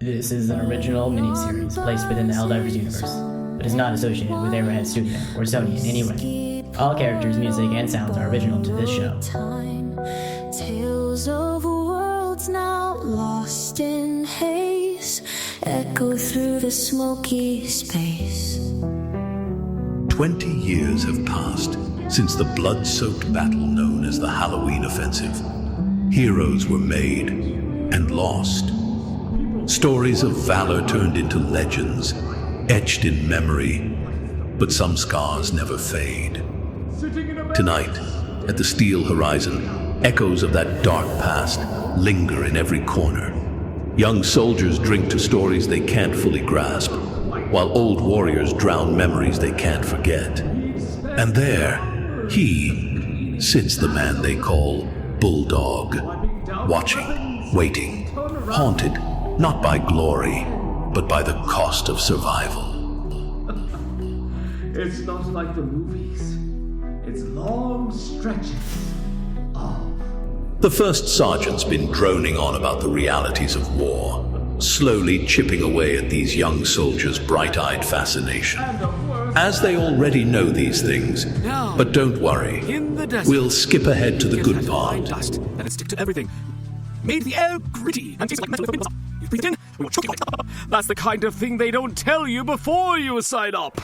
This is an original miniseries placed within the Helldivers universe, but is not associated with Arrowhead Studio or Sony in any way. All characters, music, and sounds are original to this show. Tales of worlds now lost in haze echo through the smoky space. 20 years have passed since the blood-soaked battle known as the Halloween Offensive. Heroes were made and lost. Stories of valor turned into legends, etched in memory, but some scars never fade. Tonight, at the Steel Horizon, echoes of that dark past linger in every corner. Young soldiers drink to stories they can't fully grasp, while old warriors drown memories they can't forget. And there, he sits the man they call Bulldog, watching, waiting, haunted, not by glory, but by the cost of survival. It's not like the movies. It's long stretches of... The first sergeant's been droning on about the realities of war, slowly chipping away at these young soldiers' bright-eyed fascination. As they already know these things, but don't worry, we'll skip ahead to the good part. Dust that stick to everything. Made the air gritty and tastes like metal. You breathe in, we were choking like... That's the kind of thing they don't tell you before you sign up.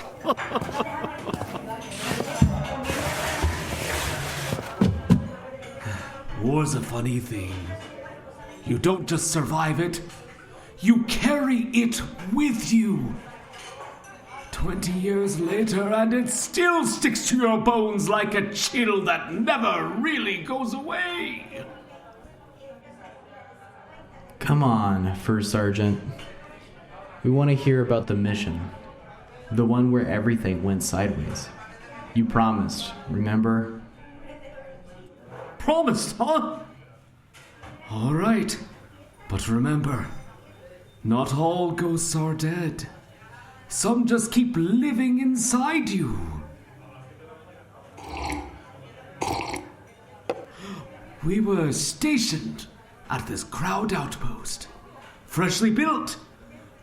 War's a funny thing. You don't just survive it, you carry it with you. 20 years later, and it still sticks to your bones like a chill that never really goes away. Come on, First Sergeant. We want to hear about the mission. The one where everything went sideways. You promised, remember? Promised, huh? All right. But remember, not all ghosts are dead. Some just keep living inside you. We were stationed at this crowd outpost. Freshly built.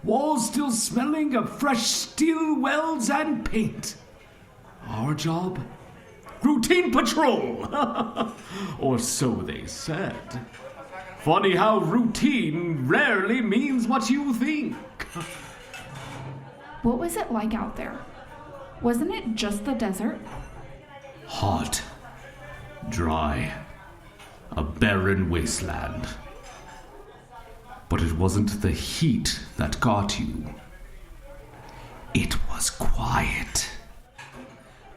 Walls still smelling of fresh steel welds and paint. Our job? Routine patrol! Or so they said. Funny how routine rarely means what you think. What was it like out there? Wasn't it just the desert? Hot. Dry. A barren wasteland. But it wasn't the heat that got you. It was quiet.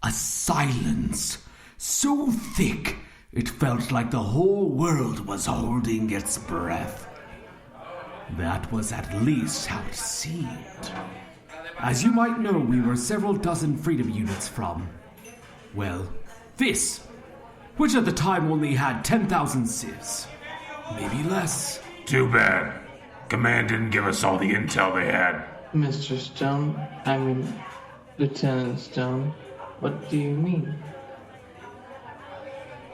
A silence so thick it felt like the whole world was holding its breath. That was at least how it seemed. As you might know, we were several dozen freedom units from, well, this, which at the time only had 10,000 civs. Maybe less. Too bad. Command didn't give us all the intel they had. Mr. Stone, I mean, Lieutenant Stone, what do you mean?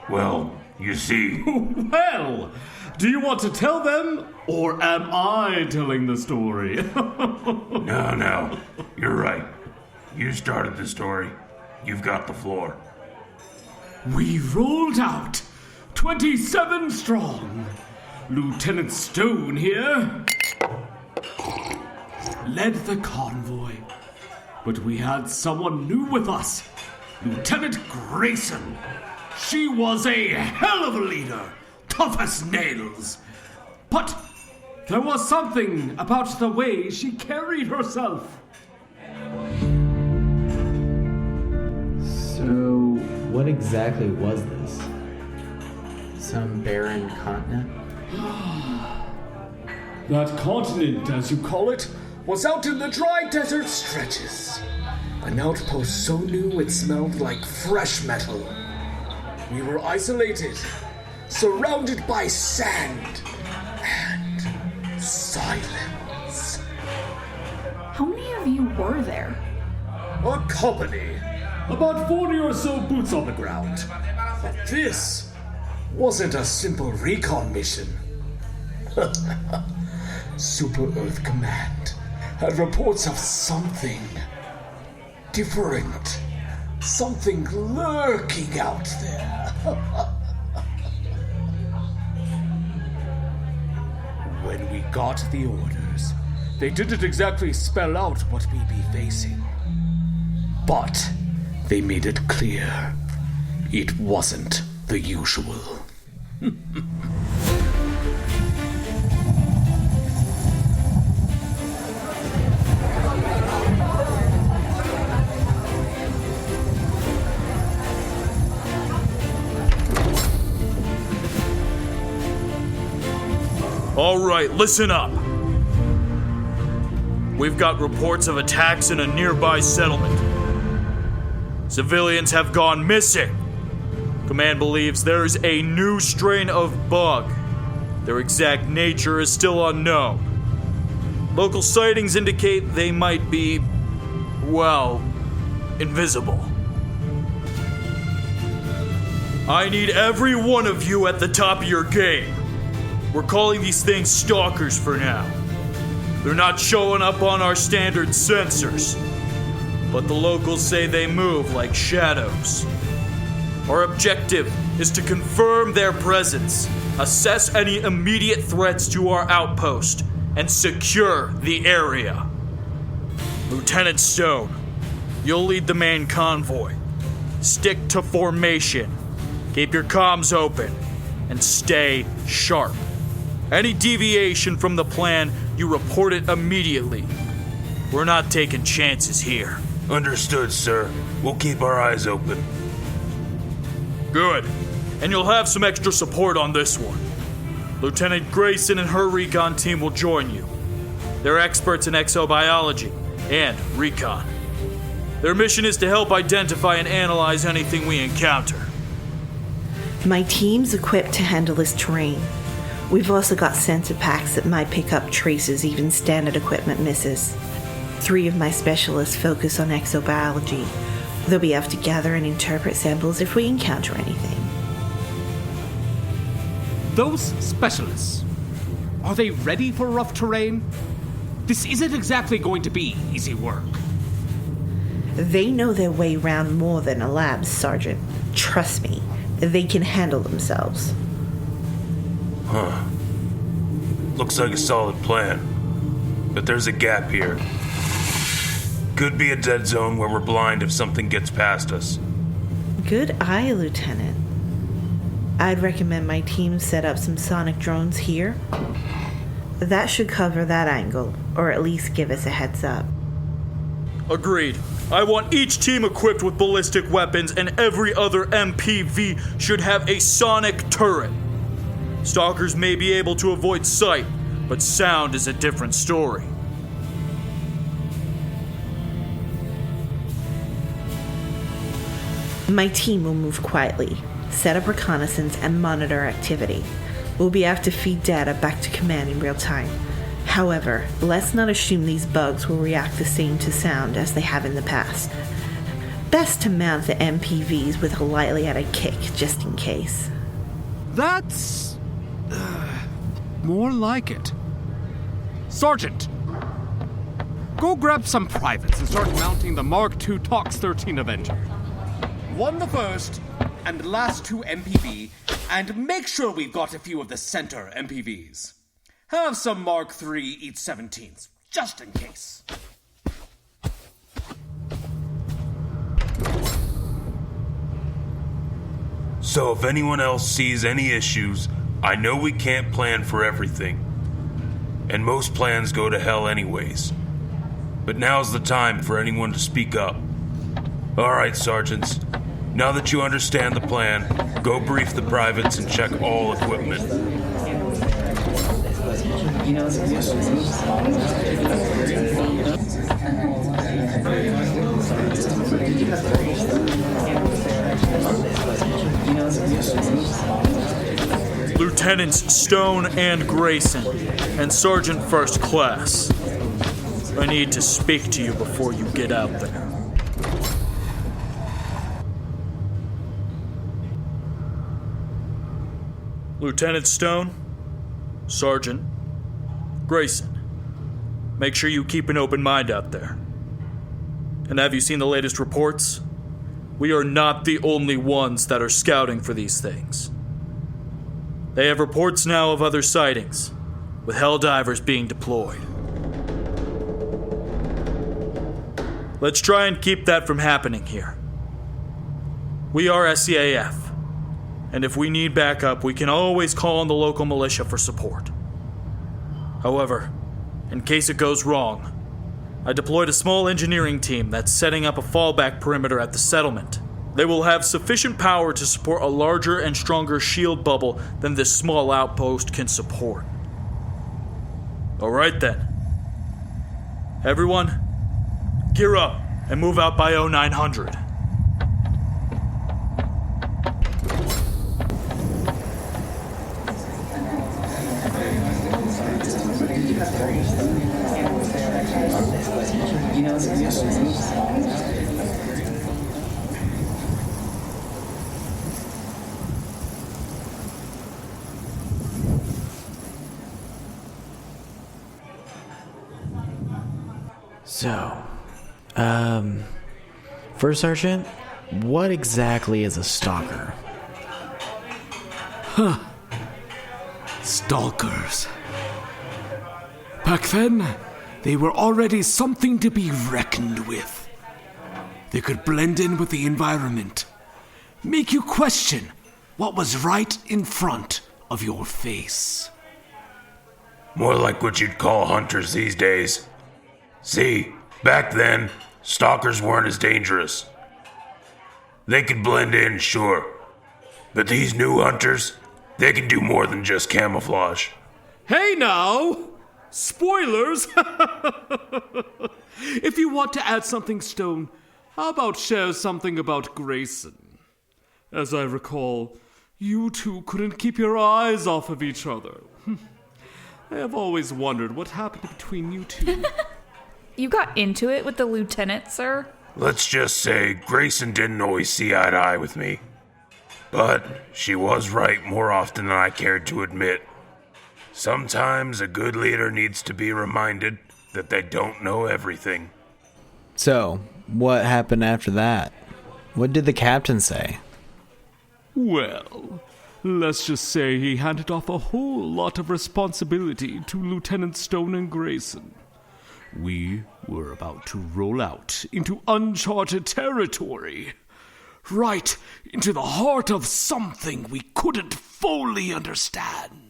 Well, you see... Well, do you want to tell them, or am I telling the story? No, you're right. You started the story. You've got the floor. We rolled out, 27 strong. Lieutenant Stone here led the convoy. But we had someone new with us, Lieutenant Grayson. She was a hell of a leader, tough as nails. But there was something about the way she carried herself. So, what exactly was this? Some barren continent? That continent, as you call it, was out in the dry desert stretches. An outpost so new it smelled like fresh metal. We were isolated, surrounded by sand and silence. How many of you were there? A company. About 40 or so boots on the ground. But this wasn't a simple recon mission. Super Earth Command had reports of something different. Something lurking out there. When we got the orders, they didn't exactly spell out what we'd be facing. But they made it clear it wasn't the usual. All right, listen up. We've got reports of attacks in a nearby settlement. Civilians have gone missing. Command believes there is a new strain of bug. Their exact nature is still unknown. Local sightings indicate they might be, well, invisible. I need every one of you at the top of your game. We're calling these things stalkers for now. They're not showing up on our standard sensors, but the locals say they move like shadows. Our objective is to confirm their presence, assess any immediate threats to our outpost, and secure the area. Lieutenant Stone, you'll lead the main convoy. Stick to formation, keep your comms open, and stay sharp. Any deviation from the plan, you report it immediately. We're not taking chances here. Understood, sir. We'll keep our eyes open. Good. And you'll have some extra support on this one. Lieutenant Grayson and her recon team will join you. They're experts in exobiology and recon. Their mission is to help identify and analyze anything we encounter. My team's equipped to handle this terrain. We've also got sensor packs that might pick up traces even standard equipment misses. 3 of my specialists focus on exobiology. They'll be able to gather and interpret samples if we encounter anything. Those specialists, are they ready for rough terrain? This isn't exactly going to be easy work. They know their way around more than a lab, Sergeant. Trust me, they can handle themselves. Huh. Looks like a solid plan. But there's a gap here. Could be a dead zone where we're blind if something gets past us. Good eye, Lieutenant. I'd recommend my team set up some sonic drones here. That should cover that angle, or at least give us a heads up. Agreed. I want each team equipped with ballistic weapons, and every other MPV should have a sonic turret. Stalkers may be able to avoid sight, but sound is a different story. My team will move quietly, set up reconnaissance, and monitor activity. We'll be able to feed data back to command in real time. However, let's not assume these bugs will react the same to sound as they have in the past. Best to mount the MPVs with a lightly added kick, just in case. That's... more like it. Sergeant, go grab some privates and start mounting the Mark II Tox 13 Avenger. 1 the first, and the last 2 MPV, and make sure we've got a few of the center MPVs. Have some Mark III each 17s, just in case. So if anyone else sees any issues, I know we can't plan for everything. And most plans go to hell anyways. But now's the time for anyone to speak up. All right, sergeants. Now that you understand the plan, go brief the privates and check all equipment. Lieutenants Stone and Grayson, and Sergeant First Class. I need to speak to you before you get out there. Lieutenant Stone, Sergeant, Grayson, make sure you keep an open mind out there. And have you seen the latest reports? We are not the only ones that are scouting for these things. They have reports now of other sightings, with Helldivers being deployed. Let's try and keep that from happening here. We are SCAF, and if we need backup, we can always call on the local militia for support. However, in case it goes wrong, I deployed a small engineering team that's setting up a fallback perimeter at the settlement. They will have sufficient power to support a larger and stronger shield bubble than this small outpost can support. Alright then. Everyone, gear up and move out by 0900. So, First Sergeant, what exactly is a stalker? Stalkers. Back then, they were already something to be reckoned with. They could blend in with the environment, make you question what was right in front of your face. More like what you'd call hunters these days. See, back then, stalkers weren't as dangerous. They could blend in, sure. But these new hunters, they can do more than just camouflage. Hey now! Spoilers! If you want to add something, Stone, how about share something about Grayson? As I recall, you two couldn't keep your eyes off of each other. I have always wondered what happened between you two. You got into it with the lieutenant, sir? Let's just say Grayson didn't always see eye to eye with me. But she was right more often than I cared to admit. Sometimes a good leader needs to be reminded that they don't know everything. So, what happened after that? What did the captain say? Well, let's just say he handed off a whole lot of responsibility to Lieutenant Stone and Grayson. We were about to roll out into uncharted territory. Right into the heart of something we couldn't fully understand.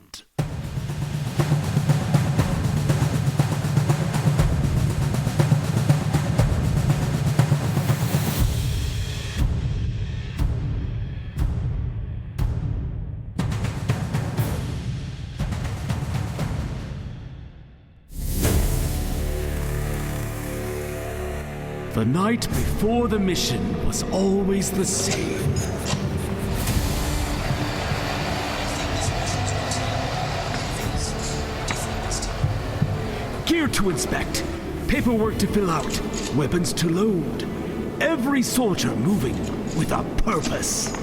The night before the mission was always the same. Gear to inspect, paperwork to fill out, weapons to load. Every soldier moving with a purpose.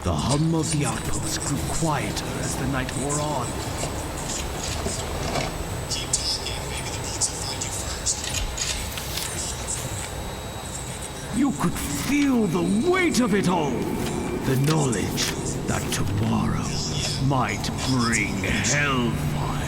The hum of the outpost grew quieter as the night wore on. You could feel the weight of it all. The knowledge that tomorrow might bring hellfire.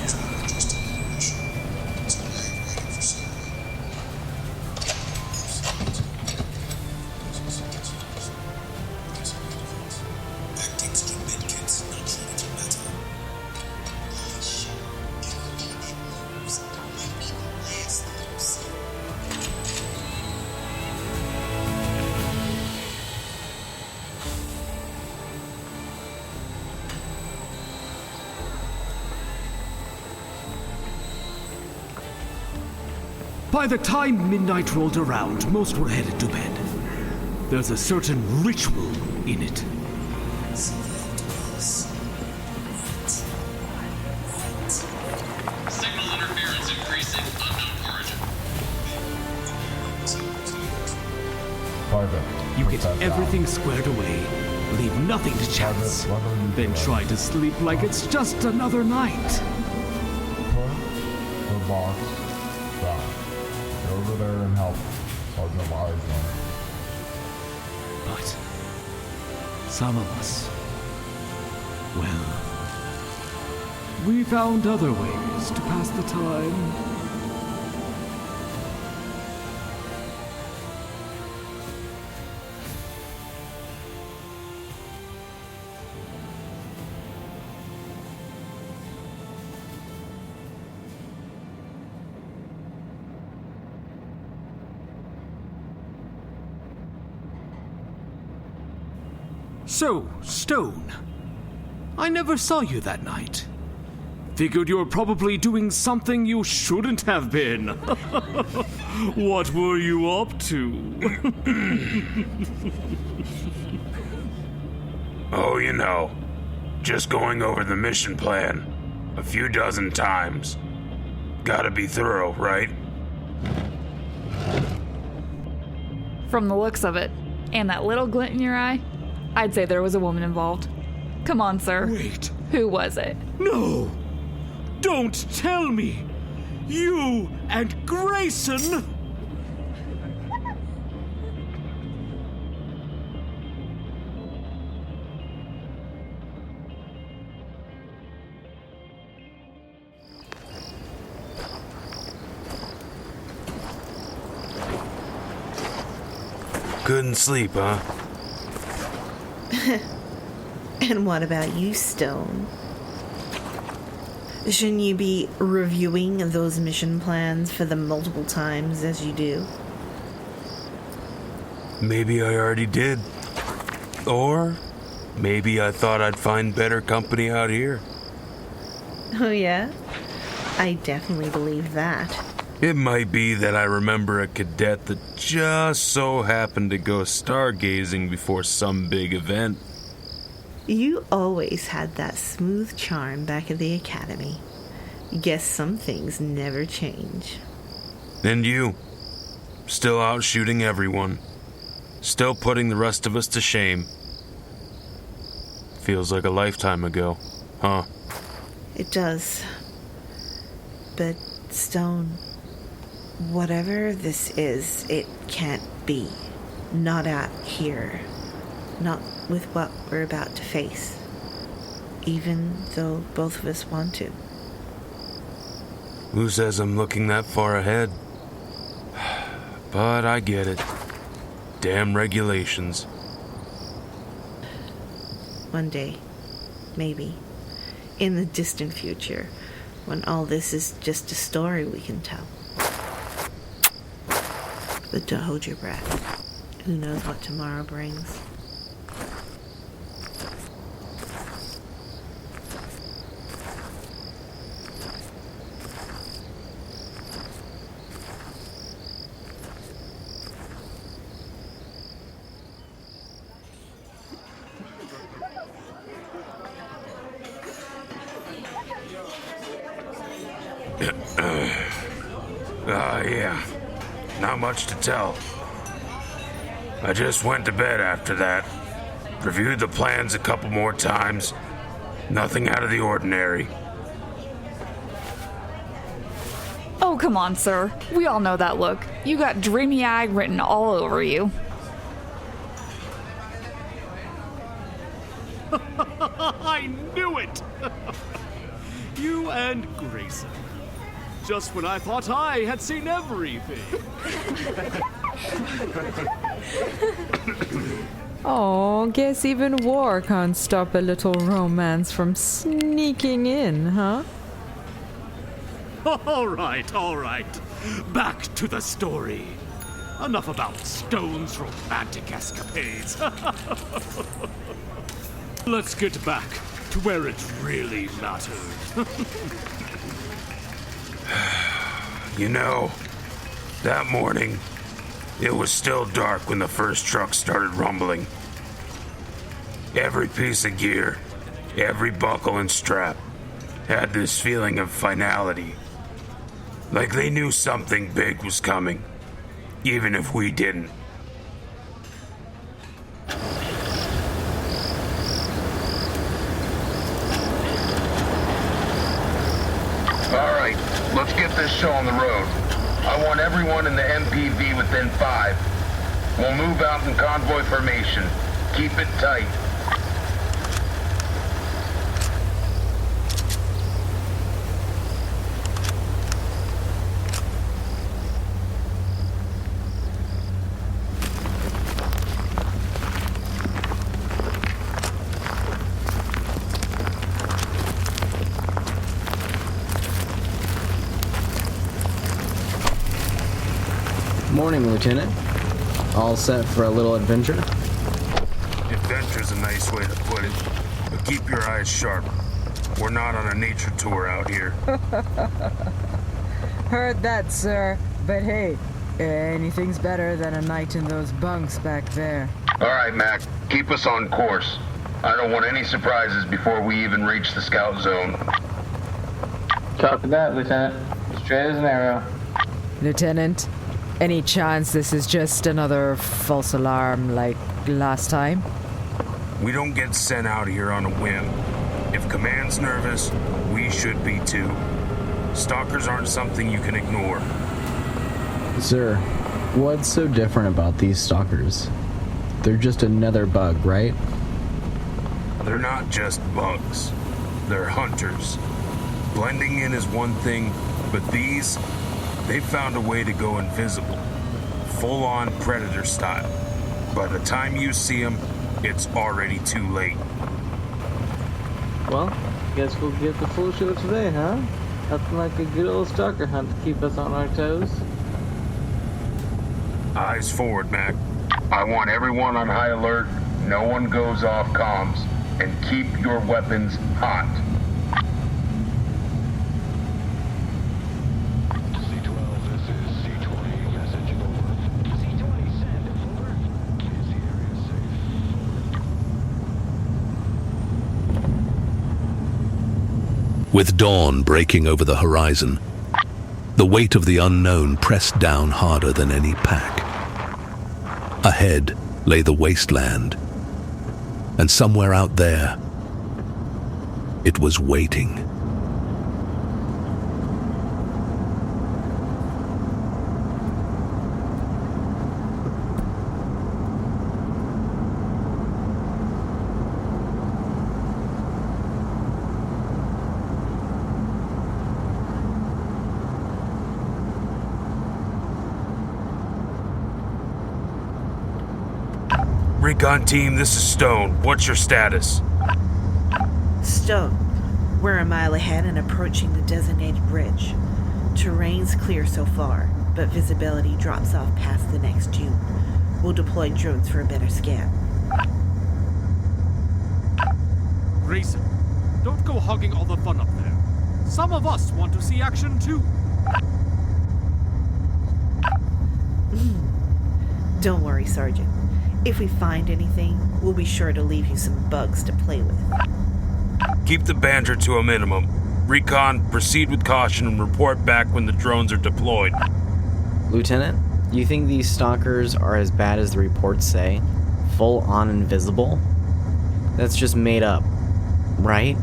By the time midnight rolled around, most were headed to bed. There's a certain ritual in it. Signal interference increasing, unknown origin. You get everything squared away, leave nothing to chance, then try to sleep like it's just another night. Put the box down. Get over there and help Sergeant Wiseman. But some of us, well, we found other ways to pass the time. So, Stone, I never saw you that night. Figured you were probably doing something you shouldn't have been. What were you up to? Oh, you know, just going over the mission plan a few dozen times. Gotta be thorough, right? From the looks of it, and that little glint in your eye, I'd say there was a woman involved. Come on, sir. Wait. Who was it? No! Don't tell me! You and Grayson! Couldn't sleep, huh? And what about you, Stone? Shouldn't you be reviewing those mission plans for the multiple times as you do? Maybe I already did. Or maybe I thought I'd find better company out here. Oh, yeah? I definitely believe that. It might be that I remember a cadet that just so happened to go stargazing before some big event. You always had that smooth charm back at the academy. Guess some things never change. And you, still out shooting everyone. Still putting the rest of us to shame. Feels like a lifetime ago, huh? It does. But, Stone, whatever this is, it can't be. Not out here. Not with what we're about to face. Even though both of us want to. Who says I'm looking that far ahead? But I get it. Damn regulations. One day, maybe, in the distant future, when all this is just a story we can tell. But don't hold your breath. Who knows what tomorrow brings? Yeah. Not much to tell. I just went to bed after that. Reviewed the plans a couple more times. Nothing out of the ordinary. Oh, come on, sir. We all know that look. You got dreamy-eyed written all over you. I knew it! You and Grayson. Just when I thought I had seen everything. Oh, guess even war can't stop a little romance from sneaking in, huh? All right. Back to the story. Enough about Stone's romantic escapades. Let's get back to where it really mattered. You know, that morning, it was still dark when the first truck started rumbling. Every piece of gear, every buckle and strap, had this feeling of finality. Like they knew something big was coming, even if we didn't. let's get this show on the road. I want everyone in the MPV within 5. We'll move out in convoy formation. Keep it tight. Morning, Lieutenant. All set for a little adventure? Adventure's a nice way to put it, but keep your eyes sharp. We're not on a nature tour out here. Heard that, sir. But hey, anything's better than a night in those bunks back there. All right, Mac. Keep us on course. I don't want any surprises before we even reach the scout zone. Copy that, Lieutenant. Straight as an arrow. Lieutenant, any chance this is just another false alarm like last time? We don't get sent out here on a whim. If command's nervous, we should be too. Stalkers aren't something you can ignore. Sir, what's so different about these stalkers? They're just another bug, right? They're not just bugs. They're hunters. Blending in is one thing, but they've found a way to go invisible. Full-on predator style. By the time you see them, it's already too late. Well, guess we'll get the full show today, huh? Nothing like a good old stalker hunt to keep us on our toes. Eyes forward, Mac. I want everyone on high alert. No one goes off comms. And keep your weapons hot. With dawn breaking over the horizon, the weight of the unknown pressed down harder than any pack. Ahead lay the wasteland, and somewhere out there, it was waiting. Recon team, this is Stone. What's your status? Stone. We're a mile ahead and approaching the designated bridge. Terrain's clear so far, but visibility drops off past the next dune. We'll deploy drones for a better scan. Grayson, don't go hogging all the fun up there. Some of us want to see action too. Don't worry, Sergeant. If we find anything, we'll be sure to leave you some bugs to play with. Keep the banter to a minimum. Recon, proceed with caution and report back when the drones are deployed. Lieutenant, you think these stalkers are as bad as the reports say? Full-on invisible? That's just made up, right?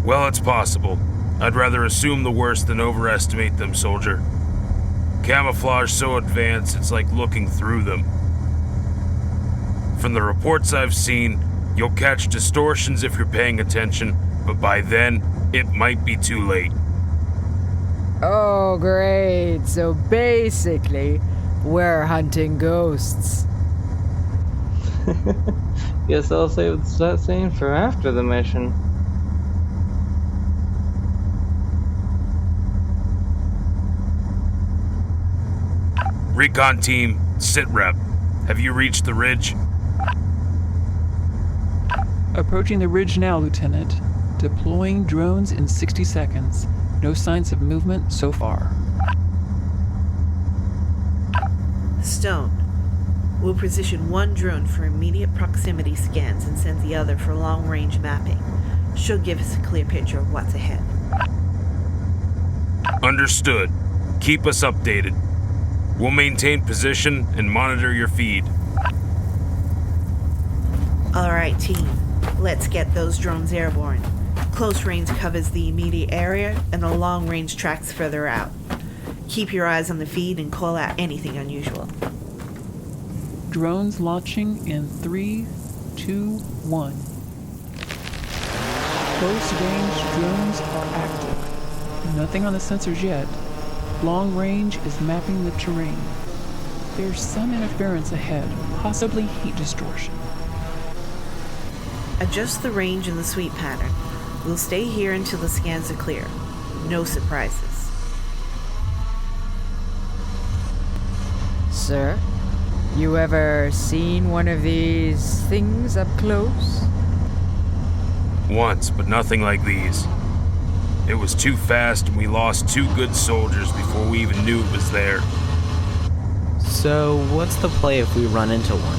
Well, it's possible. I'd rather assume the worst than overestimate them, soldier. Camouflage so advanced, it's like looking through them. From the reports I've seen, you'll catch distortions if you're paying attention, but by then, it might be too late. Oh, great. So basically, we're hunting ghosts. Guess I'll save that scene for after the mission. Recon team, sit rep. Have you reached the ridge? Approaching the ridge now, Lieutenant. Deploying drones in 60 seconds. No signs of movement so far. Stone. We'll position one drone for immediate proximity scans and send the other for long-range mapping. She'll give us a clear picture of what's ahead. Understood. Keep us updated. We'll maintain position and monitor your feed. All right, team. Let's get those drones airborne. Close range covers the immediate area, and the long range tracks further out. Keep your eyes on the feed and call out anything unusual. Drones launching in 3, 2, 1. Close range drones are active. Nothing on the sensors yet. Long range is mapping the terrain. There's some interference ahead, possibly heat distortion. Adjust the range and the sweep pattern. We'll stay here until the scans are clear. No surprises. Sir, you ever seen one of these things up close? Once, but nothing like these. It was too fast and we lost 2 good soldiers before we even knew it was there. So, what's the play if we run into one?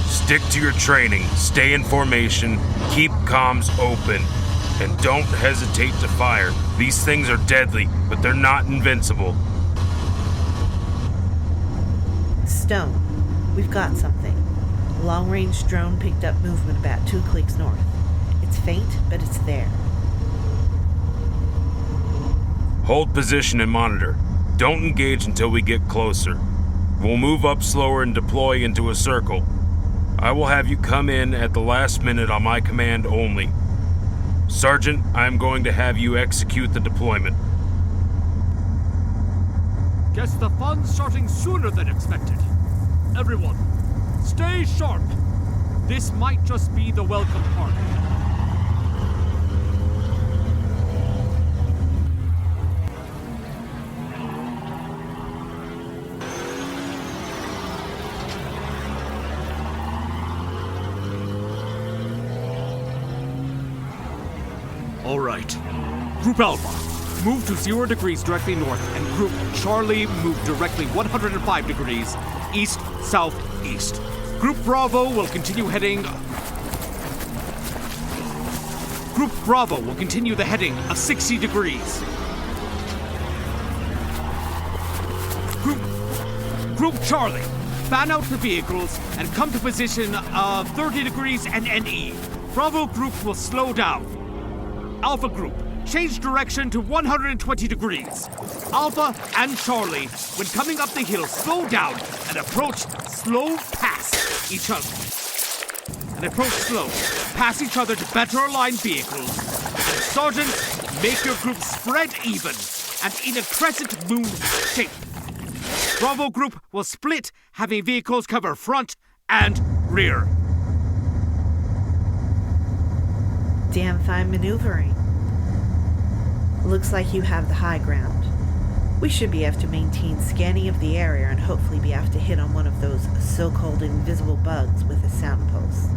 Stick to your training, stay in formation, keep comms open, and don't hesitate to fire. These things are deadly, but they're not invincible. Stone, we've got something. Long-range drone picked up movement about 2 clicks north. It's faint, but it's there. Hold position and monitor. Don't engage until we get closer. We'll move up slower and deploy into a circle. I will have you come in at the last minute on my command only. Sergeant, I am going to have you execute the deployment. Guess the fun's starting sooner than expected. Everyone, stay sharp. This might just be the welcome part. All right. Group Alpha, move to 0 degrees directly north, and Group Charlie move directly 105 degrees east, southeast. Group Bravo will continue heading... Group Bravo will continue the heading of 60 degrees. Group Charlie, fan out the vehicles and come to position 30 degrees and NE. Bravo Group will slow down. Alpha Group, change direction to 120 degrees. Alpha and Charlie, when coming up the hill, slow down and approach slow past each other. Pass each other to better aligned vehicles. And Sergeant, make your group spread even and in a crescent moon shape. Bravo Group will split, having vehicles cover front and rear. Damn fine maneuvering. Looks like you have the high ground. We should be able to maintain scanning of the area and hopefully be able to hit on one of those so-called invisible bugs with a sound pulse.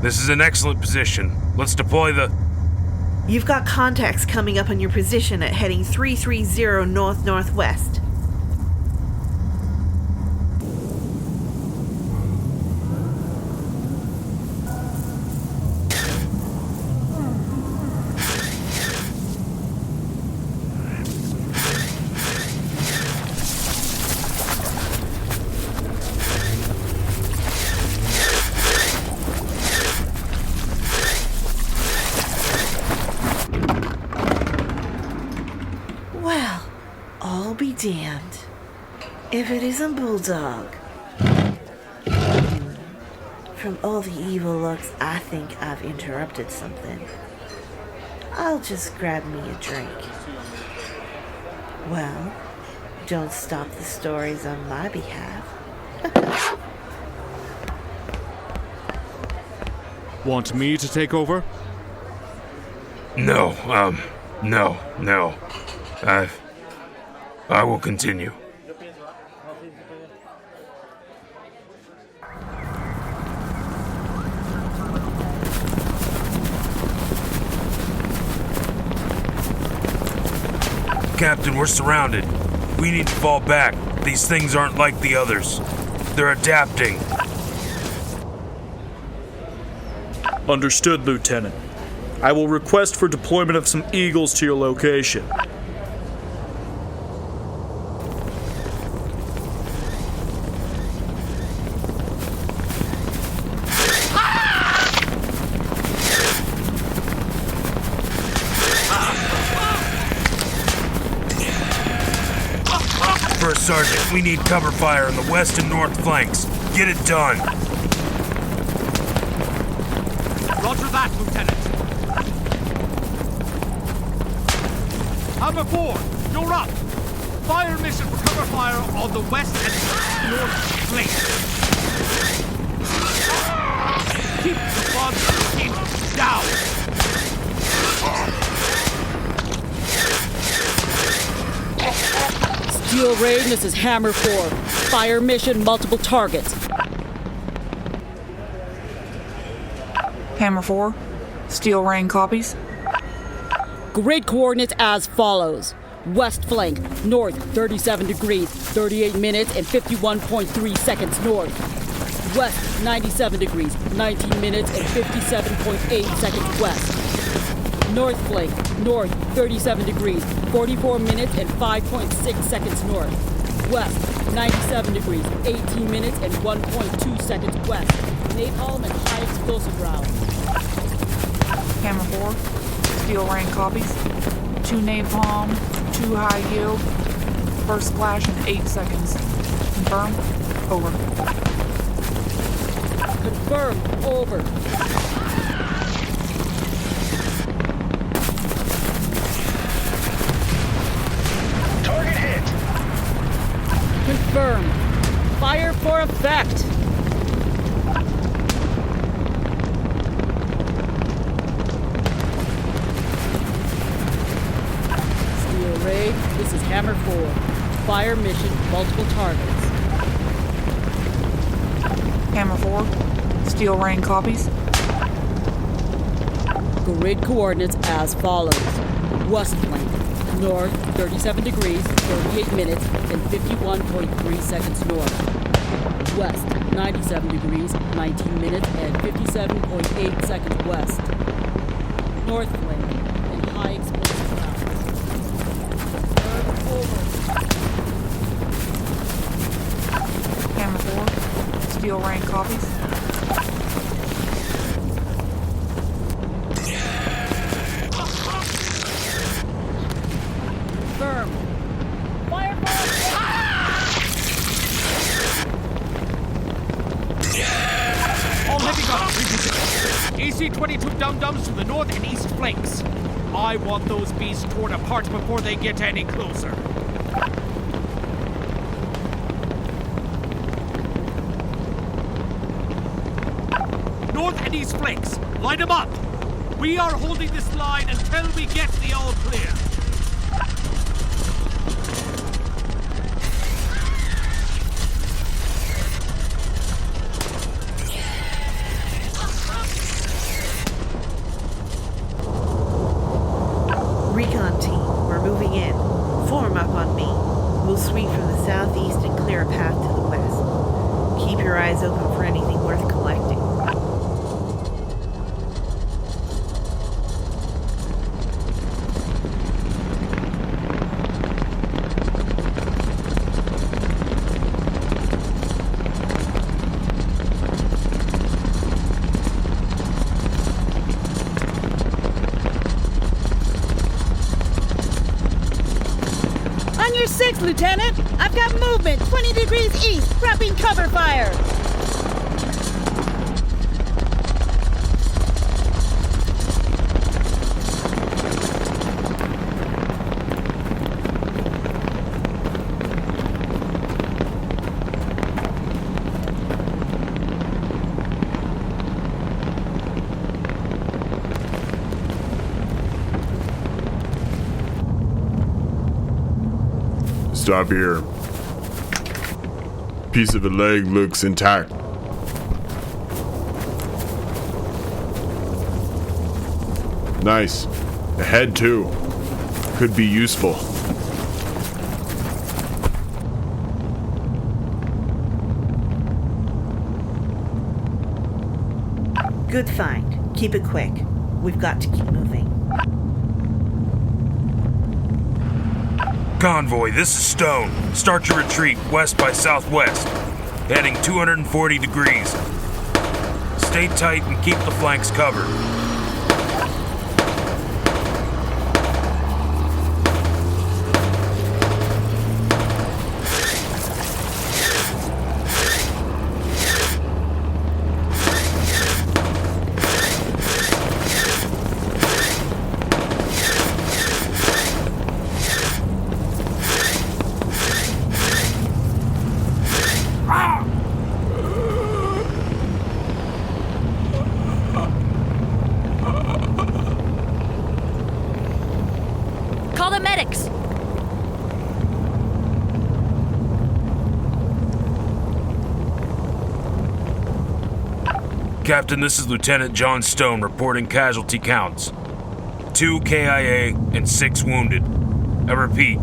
This is an excellent position. Let's deploy the... You've got contacts coming up on your position at heading 330 north-northwest. Well, I'll be damned if it isn't Bulldog. From all the evil looks, I think I've interrupted something. I'll just grab me a drink. Well, don't stop the stories on my behalf. Want me to take over? No. I will continue. Captain, we're surrounded. We need to fall back. These things aren't like the others. They're adapting. Understood, Lieutenant. I will request for deployment of some Eagles to your location. Sergeant, we need cover fire on the west and north flanks. Get it done. Roger that, Lieutenant. Hammer 4, you're up. Fire mission for cover fire on the west and north flanks. Keep the bomb team down. Steel Raid, this is Hammer 4. Fire mission, multiple targets. Hammer 4, Steel Rain copies. Grid coordinates as follows. West flank, north 37 degrees, 38 minutes and 51.3 seconds north. West 97 degrees, 19 minutes and 57.8 seconds west. North flank, north 37 degrees, 44 minutes and 5.6 seconds north. West 97 degrees, 18 minutes and 1.2 seconds west. Napalm and high explosive rounds. Hammer 4, Steel Rain copies. 2 napalm, 2 high yield. First splash in 8 seconds. Confirm. Over. Confirm. Over. Target hit. Confirm. Fire for effect. Steel Raid, this is Hammer 4. Fire mission, multiple targets. Hammer 4, Steel Rain copies. Grid coordinates as follows. West flank, north 37 degrees, 38 minutes, and 51.3 seconds north. West 97 degrees, 19 minutes, and 57.8 seconds west. North flank, and high explosive rounds. Over. Hammer 4, Steel Rain copies. Confirm. Fire for All heavy guns repositioned. AC-22 dum-dums to the north and east flanks. I want those beasts torn apart before they get any closer. North and east flanks, line them up. We are holding this line until we get the all clear. Recon team, we're moving in. Form up on me. We'll sweep from the southeast and clear a path to the west. Keep your eyes open for anything worth collecting. On your 6, Lieutenant! I've got movement 20 degrees east, dropping cover fire! Stop here. Piece of the leg looks intact. Nice. The head too. Could be useful. Good find. Keep it quick. We've got to keep moving. Convoy, this is Stone. Start your retreat west by southwest. Heading 240 degrees. Stay tight and keep the flanks covered. Call the medics! Captain, this is Lieutenant John Stone reporting casualty counts. 2 KIA and 6 wounded. I repeat,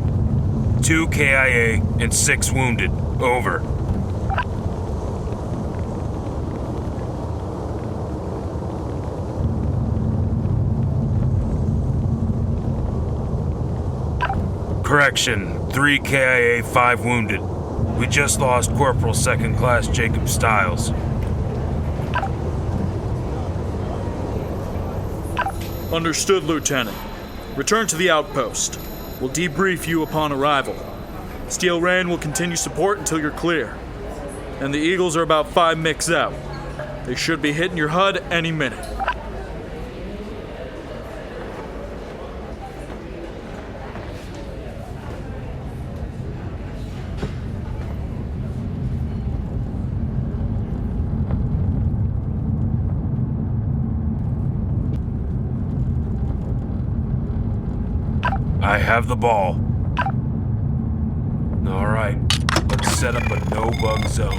2 KIA and 6 wounded. Over. Correction, 3 KIA, 5 wounded. We just lost Corporal 2nd Class Jacob Stiles. Understood, Lieutenant. Return to the outpost. We'll debrief you upon arrival. Steel Rain will continue support until you're clear. And the Eagles are about 5 mix out. They should be hitting your HUD any minute. I have the ball. All right, let's set up a no-bug zone.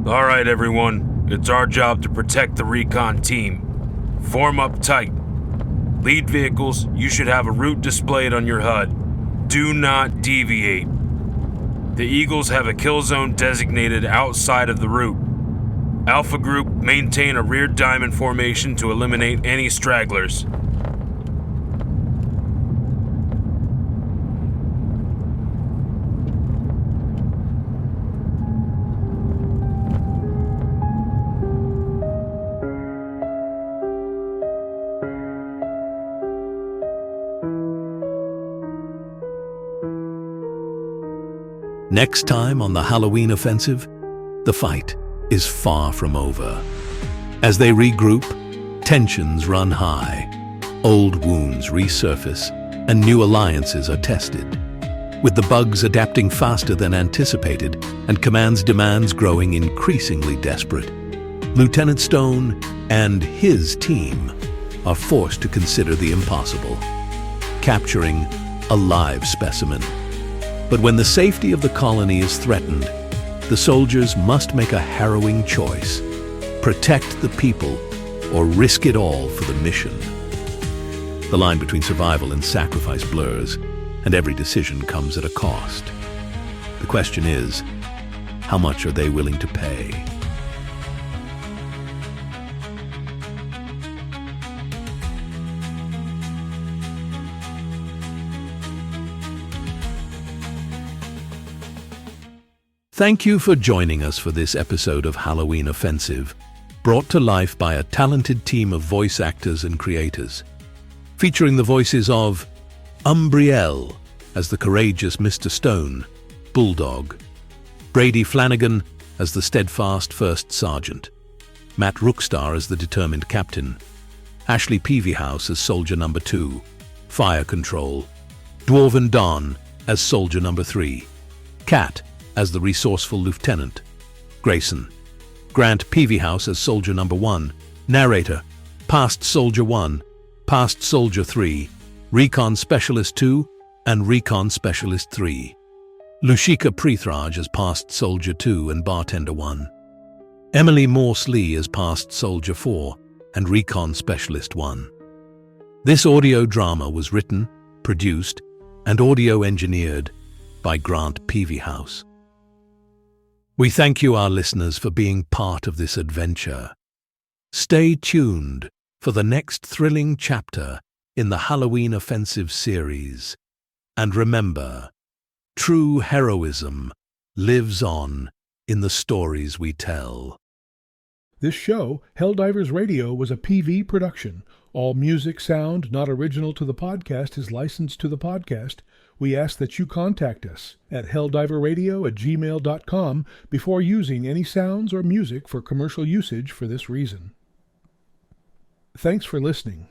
All right, everyone. It's our job to protect the recon team. Form up tight. Lead vehicles, you should have a route displayed on your HUD. Do not deviate. The Eagles have a kill zone designated outside of the route. Alpha Group, maintain a rear diamond formation to eliminate any stragglers. Next time on the Halloween offensive, the fight is far from over. As they regroup, tensions run high, old wounds resurface, and new alliances are tested. With the bugs adapting faster than anticipated and Command's demands growing increasingly desperate, Lieutenant Stone and his team are forced to consider the impossible, capturing a live specimen. But when the safety of the colony is threatened, the soldiers must make a harrowing choice: protect the people or risk it all for the mission. The line between survival and sacrifice blurs, and every decision comes at a cost. The question is, how much are they willing to pay? Thank you for joining us for this episode of Halloween Offensive, brought to life by a talented team of voice actors and creators, featuring the voices of Umbriel as the courageous Mr. Stone, Bulldog, Brady Flanagan as the steadfast First Sergeant, Matt Rookstar as the determined Captain, Ashley Peavyhouse as Soldier Number 2, Fire Control, Dwarven Dawn as Soldier Number 3, Kat as the resourceful Lieutenant, Grayson, Grant Peavyhouse as Soldier Number 1, Narrator, Past Soldier 1, Past Soldier 3, Recon Specialist 2, and Recon Specialist 3, Lushika Prethraj as Past Soldier 2 and Bartender 1, Emily Morse-Lee as Past Soldier 4 and Recon Specialist 1. This audio drama was written, produced, and audio engineered by Grant Peavyhouse. We thank you, our listeners, for being part of this adventure. Stay tuned for the next thrilling chapter in the Halloween Offensive series. And remember, true heroism lives on in the stories we tell. This show, Helldivers Radio, was a PV production. All music, sound not original to the podcast is licensed to the podcast. We ask that you contact us at helldiverradio@gmail.com before using any sounds or music for commercial usage for this reason. Thanks for listening.